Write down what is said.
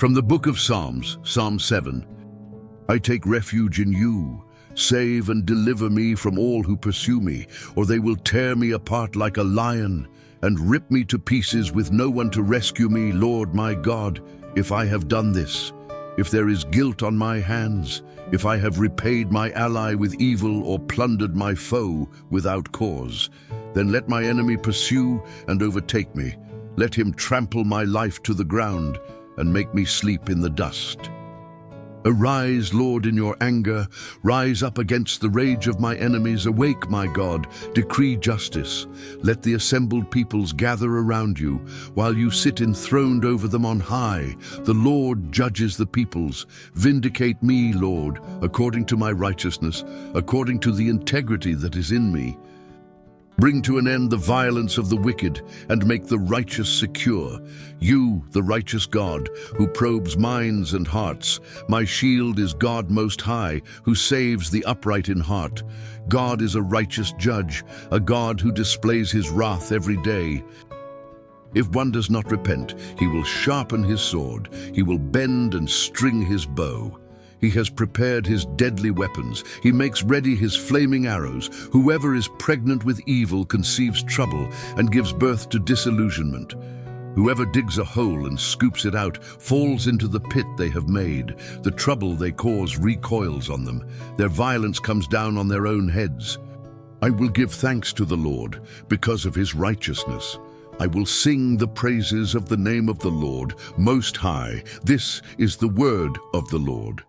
From the book of Psalms, Psalm 7. I take refuge in you. Save and deliver me from all who pursue me, or they will tear me apart like a lion and rip me to pieces with no one to rescue me, Lord my God, if I have done this. If there is guilt on my hands, if I have repaid my ally with evil or plundered my foe without cause, then let my enemy pursue and overtake me. Let him trample my life to the ground and make me sleep in the dust. Arise, Lord, in your anger. Rise up against the rage of my enemies. Awake, my God. Decree justice. Let the assembled peoples gather around you, while you sit enthroned over them on high. The Lord judges the peoples. Vindicate me, Lord, according to my righteousness, according to the integrity that is in me. Bring to an end the violence of the wicked, and make the righteous secure. You, the righteous God, who probes minds and hearts. My shield is God Most High, who saves the upright in heart. God is a righteous judge, a God who displays his wrath every day. If one does not repent, he will sharpen his sword. He will bend and string his bow. He has prepared his deadly weapons. He makes ready his flaming arrows. Whoever is pregnant with evil conceives trouble and gives birth to disillusionment. Whoever digs a hole and scoops it out falls into the pit they have made. The trouble they cause recoils on them. Their violence comes down on their own heads. I will give thanks to the Lord because of his righteousness. I will sing the praises of the name of the Lord Most High. This is the word of the Lord.